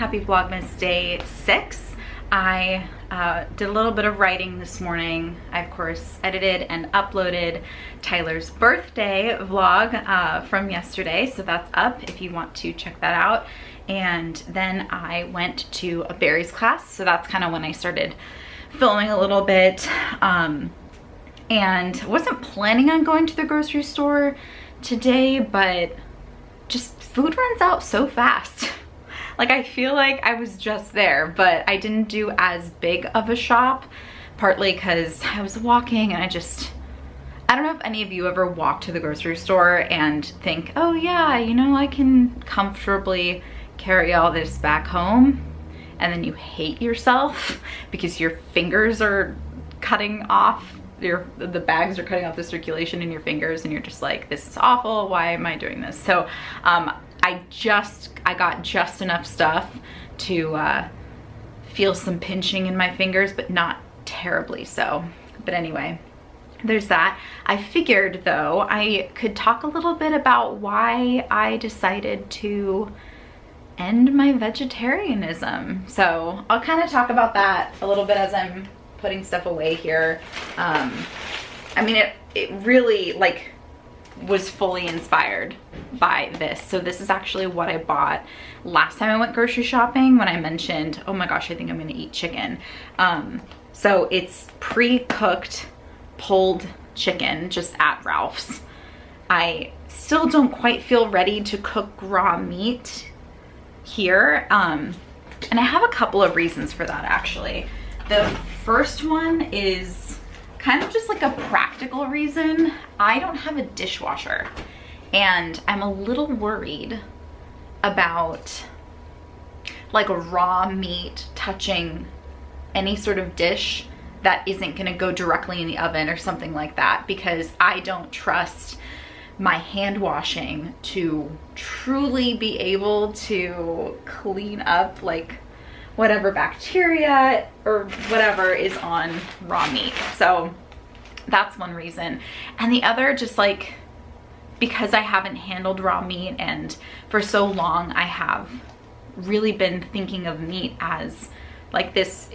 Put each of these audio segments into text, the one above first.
happy Vlogmas day 6. I did a little bit of writing this morning. I of course edited and uploaded Tyler's birthday vlog from yesterday, so that's up if you want to check that out. And then I went to a berries class, so that's kind of when I started filming a little bit. And wasn't planning on going to the grocery store today, but just food runs out so fast. Like, I feel like I was just there, but I didn't do as big of a shop, partly because I was walking and I don't know if any of you ever walk to the grocery store and think, oh yeah, you know, I can comfortably carry all this back home, and then you hate yourself because your fingers are cutting off, the bags are cutting off the circulation in your fingers, and you're just like, this is awful, why am I doing this? So I got just enough stuff to feel some pinching in my fingers, but not terribly so. But anyway, there's that. I figured though I could talk a little bit about why I decided to end my vegetarianism. So I'll kind of talk about that a little bit as I'm putting stuff away here. I mean, it really like was fully inspired by this. So this is actually what I bought last time I went grocery shopping, when I mentioned, oh my gosh, I think I'm gonna eat chicken. So it's pre-cooked pulled chicken just at Ralph's. I still don't quite feel ready to cook raw meat here. And I have a couple of reasons for that actually. The first one is kind of just like a practical reason. I don't have a dishwasher, and I'm a little worried about like raw meat touching any sort of dish that isn't gonna go directly in the oven or something like that, because I don't trust my hand washing to truly be able to clean up like whatever bacteria or whatever is on raw meat. So that's one reason. And the other, just like, because I haven't handled raw meat, and for so long I have really been thinking of meat as like, this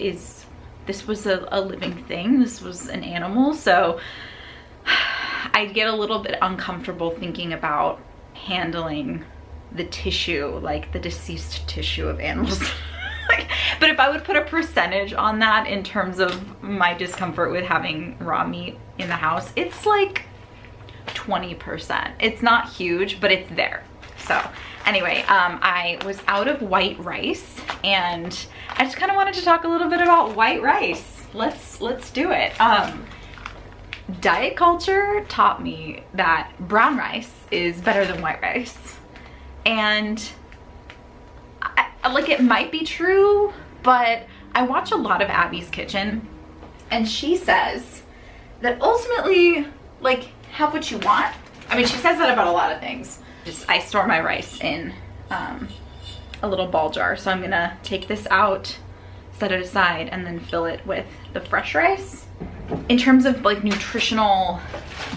was a living thing, this was an animal. So I get a little bit uncomfortable thinking about handling the tissue, like the deceased tissue of animals. But if I would put a percentage on that in terms of my discomfort with having raw meat in the house, it's like 20%. It's not huge, but it's there. So anyway, I was out of white rice, and I just kind of wanted to talk a little bit about white rice. Let's do it. Diet culture taught me that brown rice is better than white rice, and like, it might be true, but I watch a lot of Abby's Kitchen, and she says that ultimately, like, have what you want. I mean, she says that about a lot of things. I store my rice in a little ball jar, so I'm gonna take this out, set it aside, and then fill it with the fresh rice. In terms of like nutritional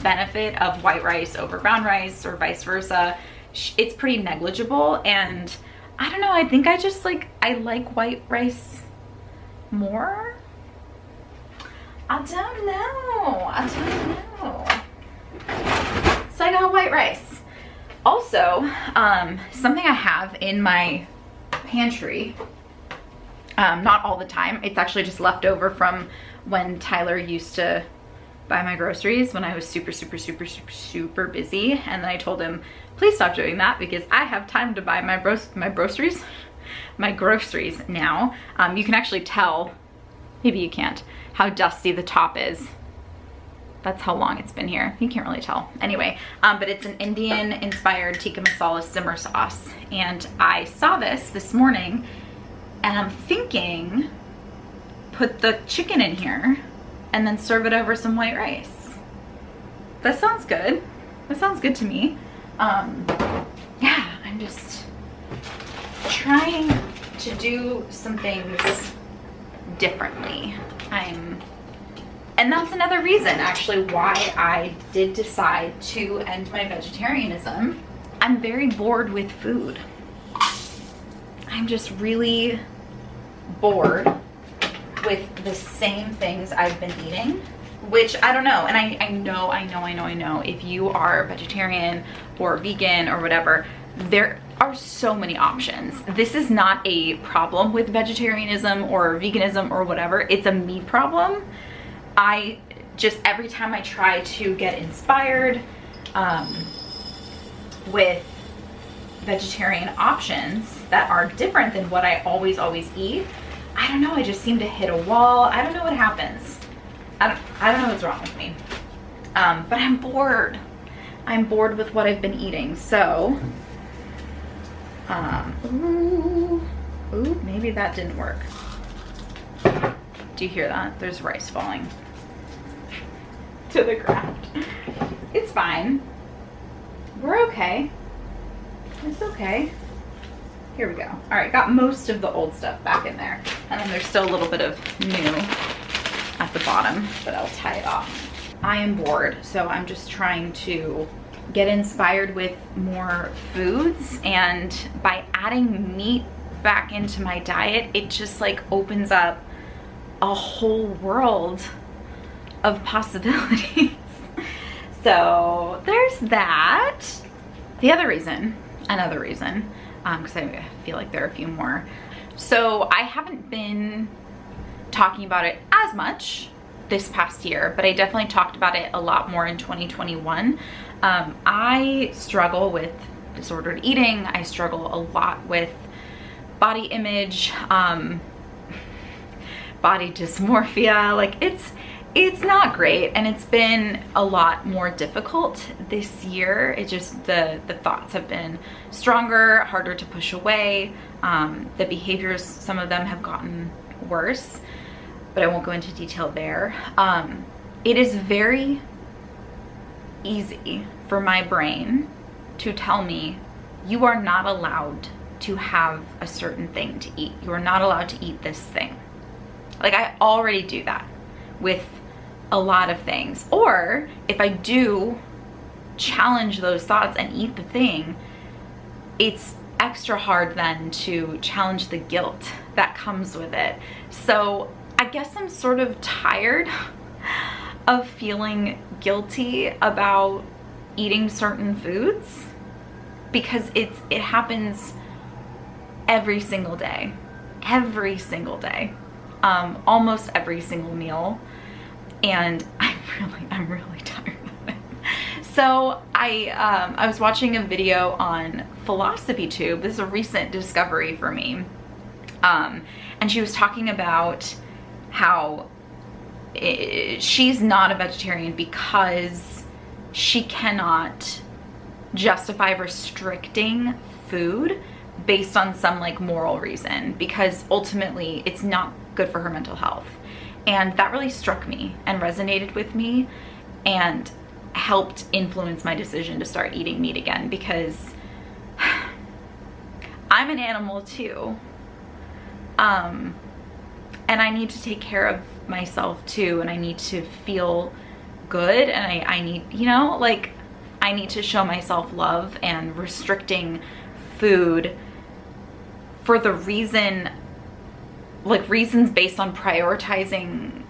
benefit of white rice over brown rice or vice versa, it's pretty negligible. And I don't know, I think I just like, I like white rice more. I don't know. So I got white rice. Also, something I have in my pantry, not all the time, it's actually just left over from when Tyler used to buy my groceries when I was super busy, and then I told him, please stop doing that because I have time to buy my groceries now. You can actually tell, maybe you can't, how dusty the top is. That's how long it's been here. You can't really tell. Anyway, but it's an Indian inspired tikka masala simmer sauce, and I saw this morning, and I'm thinking, put the chicken in here and then serve it over some white rice. That sounds good. That sounds good to me. Yeah, I'm just trying to do some things differently. And that's another reason actually why I did decide to end my vegetarianism. I'm very bored with food. I I'm just really bored with the same things I've been eating, which I don't know. And I know if you are vegetarian or vegan or whatever, there are so many options. This is not a problem with vegetarianism or veganism or whatever. It's a me problem. I just, every time I try to get inspired with vegetarian options that are different than what I always eat, I don't know, I just seem to hit a wall. I don't know what happens. I don't know what's wrong with me. But I'm bored. I'm bored with what I've been eating. So, ooh, maybe that didn't work. Do you hear that? There's rice falling to the ground. It's fine. We're okay. It's okay. Here we go. All right, got most of the old stuff back in there. And then there's still a little bit of new at the bottom, but I'll tie it off. I am bored, so I'm just trying to get inspired with more foods. And by adding meat back into my diet, it just like opens up a whole world of possibilities. So there's that. The other reason, another reason, because I feel like there are a few more. So I haven't been talking about it as much this past year, but I definitely talked about it a lot more in 2021. I struggle with disordered eating. I struggle a lot with body image, body dysmorphia. Like it's not great, and it's been a lot more difficult this year. It just, the thoughts have been stronger, harder to push away. The behaviors, some of them have gotten worse, but I won't go into detail there. It is very easy for my brain to tell me, you are not allowed to have a certain thing to eat. You are not allowed to eat this thing. Like, I already do that with a lot of things. Or if I do challenge those thoughts and eat the thing, it's extra hard then to challenge the guilt that comes with it. So I guess I'm sort of tired of feeling guilty about eating certain foods, because it happens every single day, almost every single meal. And I'm really tired of it. So I was watching a video on Philosophy Tube. This is a recent discovery for me. And she was talking about how she's not a vegetarian because she cannot justify restricting food based on some like moral reason, because ultimately it's not good for her mental health. And that really struck me and resonated with me and helped influence my decision to start eating meat again, because I'm an animal too. And I need to take care of myself too, and I need to feel good, and I need, you know, like, I need to show myself love, and restricting food for the reason, like reasons based on prioritizing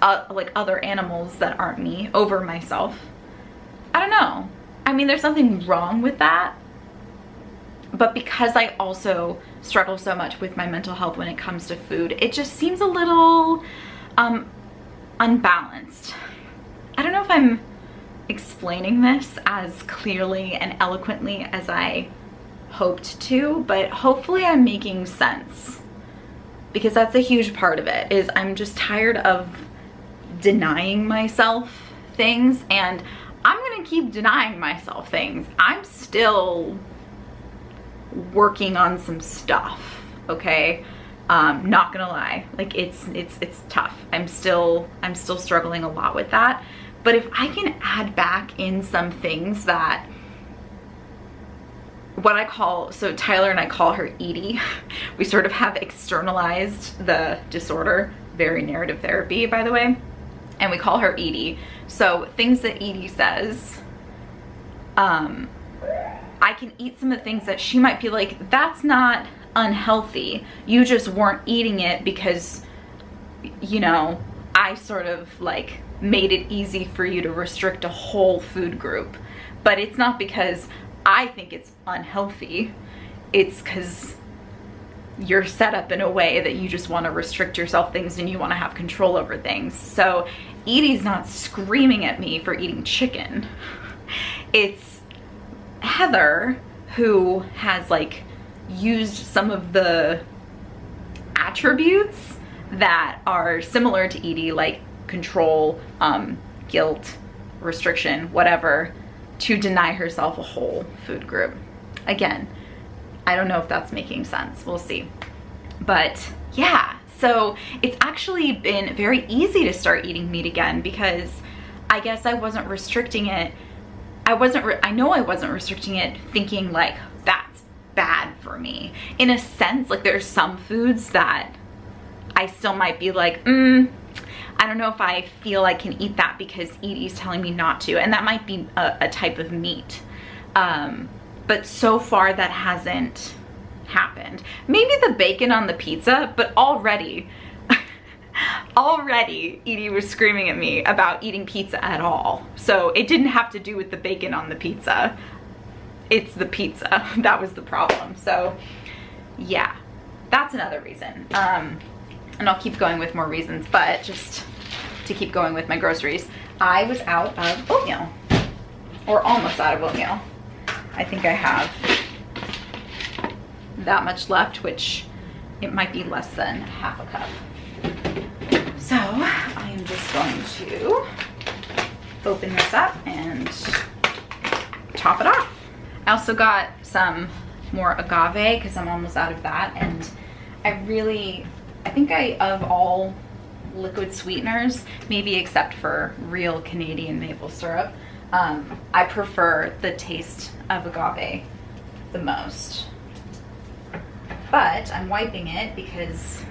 like other animals that aren't me over myself. I don't know. I mean, there's nothing wrong with that, but because I also struggle so much with my mental health when it comes to food, it just seems a little unbalanced. I don't know if I'm explaining this as clearly and eloquently as I hoped to, but hopefully I'm making sense, because that's a huge part of it. Is I'm just tired of denying myself things, and I'm gonna keep denying myself things. I'm still working on some stuff, okay? Not gonna lie, like it's tough. I'm still struggling a lot with that. But if I can add back in some things that, what I call, so Tyler and I call her Edie. We sort of have externalized the disorder, very narrative therapy, by the way, and we call her Edie. So things that Edie says, I can eat some of the things that she might be like, that's not unhealthy. You just weren't eating it because, you know, I sort of like made it easy for you to restrict a whole food group. But it's not because I think it's unhealthy. It's because you're set up in a way that you just want to restrict yourself things and you want to have control over things. So Edie's not screaming at me for eating chicken. It's Heather who has like used some of the attributes that are similar to Edie, like control, guilt, restriction, whatever, to deny herself a whole food group. Again, I don't know if that's making sense. We'll see. But yeah, so it's actually been very easy to start eating meat again because I guess I wasn't restricting it. I know I wasn't restricting it thinking like that's bad for me. In a sense, like there's some foods that I still might be like, I don't know if I feel I can eat that because Edie's telling me not to. And that might be a type of meat. But so far that hasn't happened. Maybe the bacon on the pizza, but already Edie was screaming at me about eating pizza at all. So it didn't have to do with the bacon on the pizza. It's the pizza. That was the problem. So yeah, that's another reason. And I'll keep going with more reasons, but just to keep going with my groceries, I was out of oatmeal, or almost out of oatmeal. I think I have that much left, which it might be less than half a cup. So I am just going to open this up and top it off. I also got some more agave because I'm almost out of that, and I think of all liquid sweeteners, maybe except for real Canadian maple syrup, I prefer the taste of agave the most. But I'm wiping it because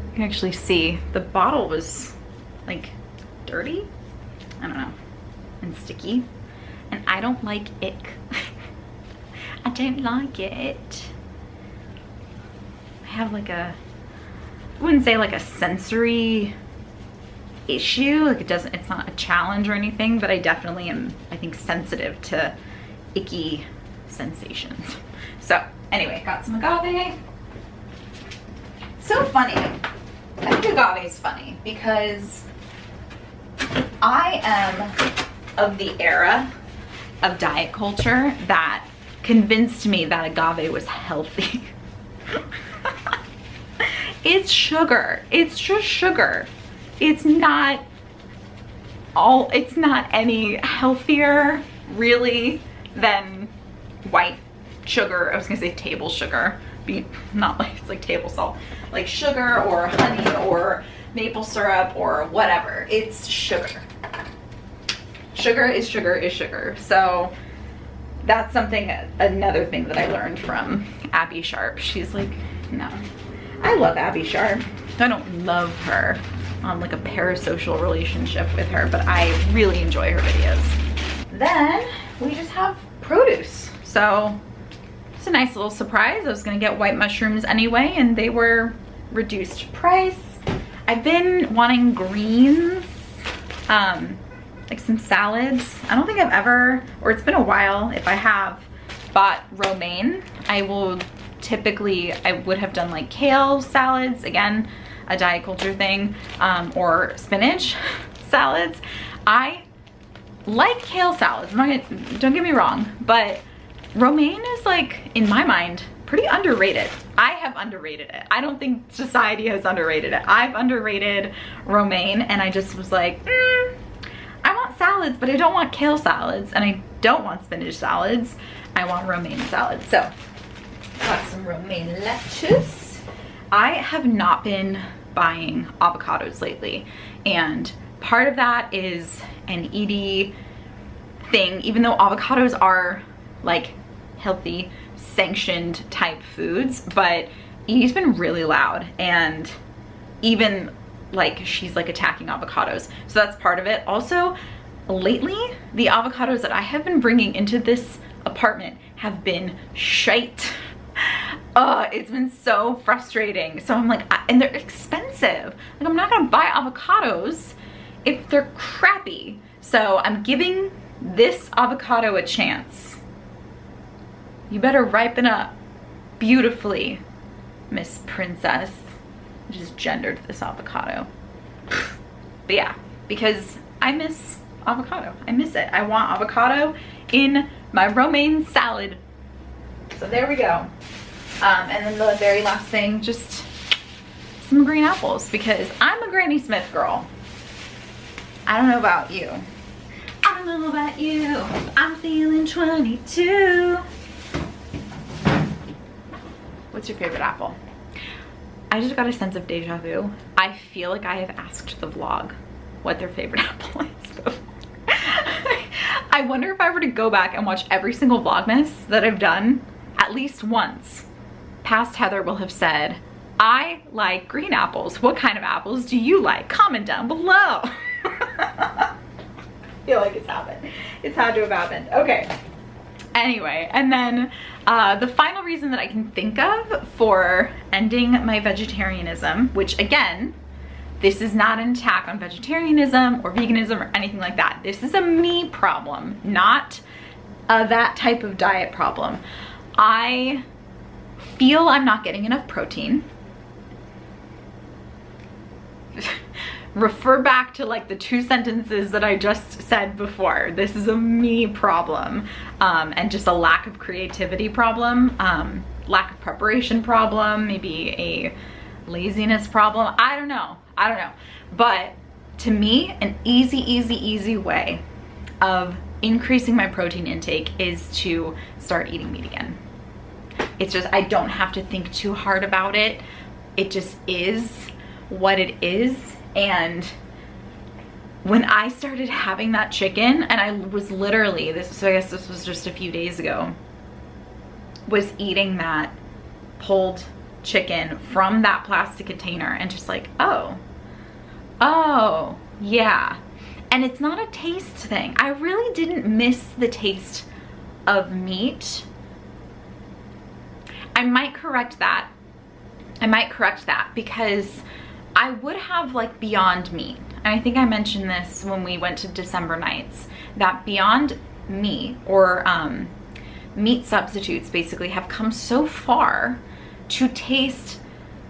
you can actually see the bottle was like dirty, I don't know, and sticky, and I don't like ick. I don't like it. I have like I wouldn't say like a sensory issue, like it's not a challenge or anything, but I definitely am, I think, sensitive to icky sensations. So anyway, got some agave. So funny. I think agave is funny because I am of the era of diet culture that convinced me that agave was healthy. It's sugar. It's just sugar. It's not any healthier really than white sugar. I was gonna say table sugar. Not like it's like table salt. Like sugar or honey or maple syrup or whatever. It's sugar. Sugar is sugar is sugar. So that's something, another thing that I learned from Abby Sharp. She's like, no. I love Abby Sharp. I don't love her on like a parasocial relationship with her, but I really enjoy her videos. Then we just have produce. So it's a nice little surprise. I was gonna get white mushrooms anyway, and they were reduced price. I've been wanting greens, like some salads. I don't think I've ever, or it's been a while if I have, bought romaine. I would have done like kale salads, again, a diet culture thing, or spinach salads. I like kale salads, don't get me wrong, but romaine is like, in my mind, pretty underrated. I have underrated it. I don't think society has underrated it. I've underrated romaine, and I just was like, I want salads, but I don't want kale salads, and I don't want spinach salads. I want romaine salads. So got some romaine lettuce. I have not been buying avocados lately, and part of that is an Edie thing, even though avocados are like healthy, sanctioned type foods, but Edie's been really loud, and even like she's like attacking avocados, so that's part of it. Also, lately the avocados that I have been bringing into this apartment have been shite. It's been so frustrating. So I'm like, and they're expensive. Like, I'm not gonna buy avocados if they're crappy. So I'm giving this avocado a chance. You better ripen up beautifully, Miss Princess. I just gendered this avocado. But yeah, because I miss avocado. I miss it. I want avocado in my romaine salad. So there we go. And then the very last thing, just some green apples, because I'm a Granny Smith girl. I don't know about you. I don't know about you. I'm feeling 22. What's your favorite apple? I just got a sense of deja vu. I feel like I have asked the vlog what their favorite apple is before. I wonder if I were to go back and watch every single Vlogmas that I've done, at least once, past Heather will have said, I like green apples. What kind of apples do you like? Comment down below. I feel like it's happened. It's had to have happened. Okay. Anyway, and then the final reason that I can think of for ending my vegetarianism, which again, this is not an attack on vegetarianism or veganism or anything like that. This is a me problem, not that type of diet problem. I feel I'm not getting enough protein. Refer back to like the 2 sentences that I just said before. This is a me problem, and just a lack of creativity problem, lack of preparation problem, maybe a laziness problem. I don't know. But to me, an easy way of increasing my protein intake is to start eating meat again. It's just, I don't have to think too hard about it. It just is what it is. And when I started having that chicken, and I was literally, so I guess this was just a few days ago, was eating that pulled chicken from that plastic container and just like, oh yeah. And it's not a taste thing. I really didn't miss the taste of meat. I might correct that because I would have like Beyond Meat. And I think I mentioned this when we went to December nights, that Beyond Meat or meat substitutes basically have come so far to taste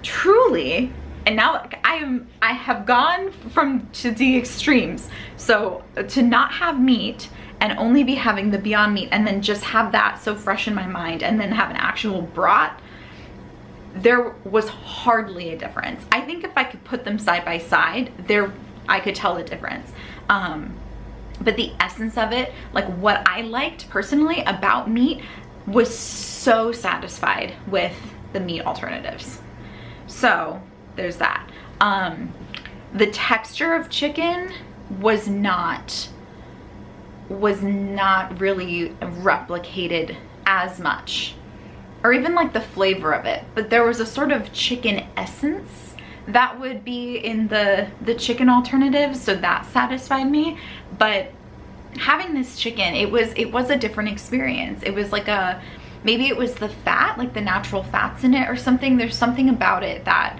truly, and now I have gone to the extremes. So to not have meat and only be having the Beyond Meat and then just have that so fresh in my mind and then have an actual brat, there was hardly a difference. I think if I could put them side by side, I could tell the difference. But the essence of it, like what I liked personally about meat, was so satisfied with the meat alternatives. So there's that. The texture of chicken was not really replicated as much, or even like the flavor of it, but there was a sort of chicken essence that would be in the chicken alternatives, so that satisfied me. But having this chicken, it was a different experience. It was like maybe it was the fat, like the natural fats in it or something. There's something about it that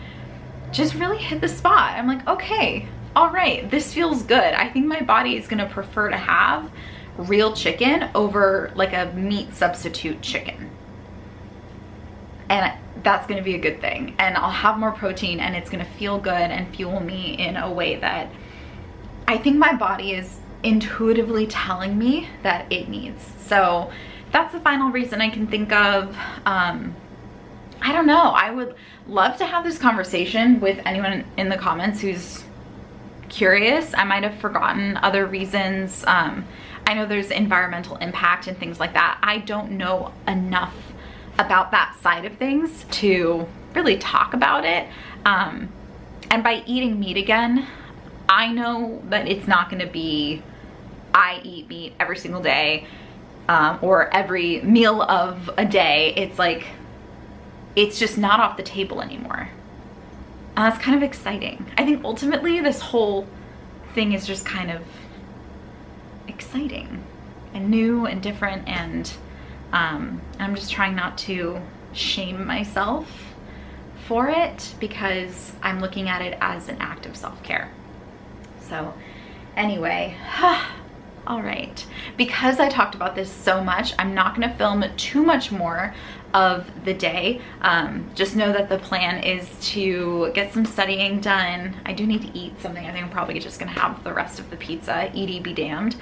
just really hit the spot. I'm like, okay, all right, this feels good. I think my body is gonna prefer to have real chicken over like a meat substitute chicken. And that's gonna be a good thing. And I'll have more protein and it's gonna feel good and fuel me in a way that I think my body is intuitively telling me that it needs. So that's the final reason I can think of. I don't know, I would love to have this conversation with anyone in the comments who's curious. I might have forgotten other reasons. I know there's environmental impact and things like that. I don't know enough about that side of things to really talk about it. And by eating meat again, I know that it's not gonna be, I eat meat every single day, or every meal of a day. It's like, it's just not off the table anymore. And that's kind of exciting. I think ultimately this whole thing is just kind of exciting and new and different, and I'm just trying not to shame myself for it because I'm looking at it as an act of self-care. So anyway, all right. Because I talked about this so much, I'm not gonna film too much more of the day. Just know that the plan is to get some studying done. I do need to eat something. I think I'm probably just gonna have the rest of the pizza, eaty be damned.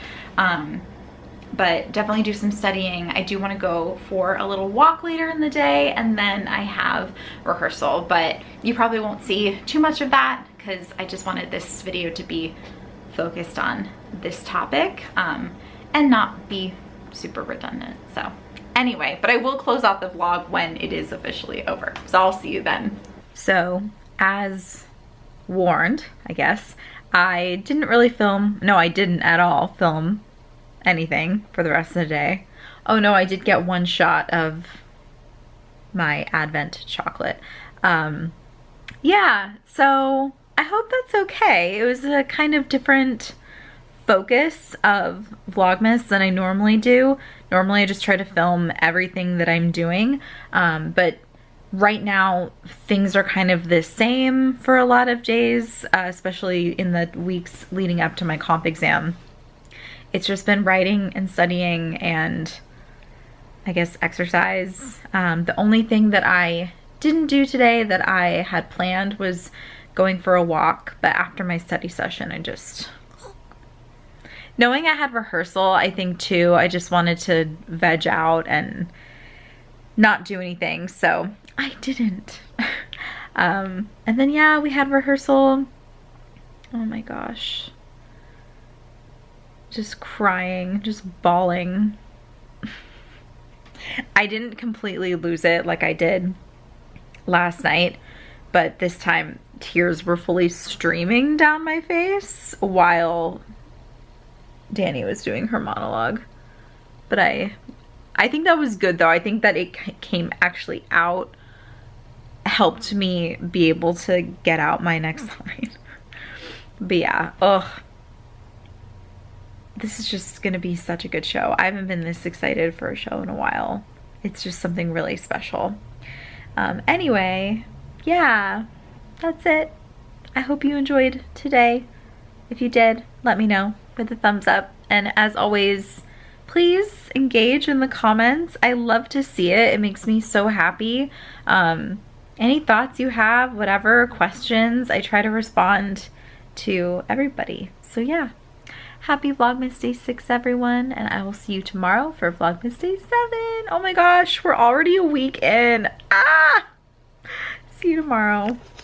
But definitely do some studying. I do want to go for a little walk later in the day, and then I have rehearsal, but you probably won't see too much of that because I just wanted this video to be focused on this topic and not be super redundant. So anyway, but I will close out the vlog when it is officially over. So I'll see you then. So as warned, I guess, I didn't really film, no, I didn't at all film anything for the rest of the day. Oh no, I did get one shot of my Advent chocolate. Yeah, so I hope that's okay. It was a kind of different focus of Vlogmas than I normally do. Normally I just try to film everything that I'm doing, but right now things are kind of the same for a lot of days, especially in the weeks leading up to my comp exam. It's just been writing and studying and I guess exercise. The only thing that I didn't do today that I had planned was going for a walk, but after my study session, I just, knowing I had rehearsal, I think too, I just wanted to veg out and not do anything, so I didn't. And then yeah, we had rehearsal. Oh my gosh. Just crying, just bawling. I didn't completely lose it like I did last night, but this time tears were fully streaming down my face while Danny was doing her monologue. But I think that was good though. I think that it came actually out, helped me be able to get out my next line. But yeah, ugh. This is just gonna be such a good show. I haven't been this excited for a show in a while. It's just something really special. Anyway, yeah, that's it. I hope you enjoyed today. If you did, let me know with a thumbs up. And as always, please engage in the comments. I love to see it. It makes me so happy. Any thoughts you have, whatever, questions, I try to respond to everybody. So yeah. Happy Vlogmas Day 6, everyone, and I will see you tomorrow for Vlogmas Day 7. Oh my gosh, we're already a week in. Ah! See you tomorrow.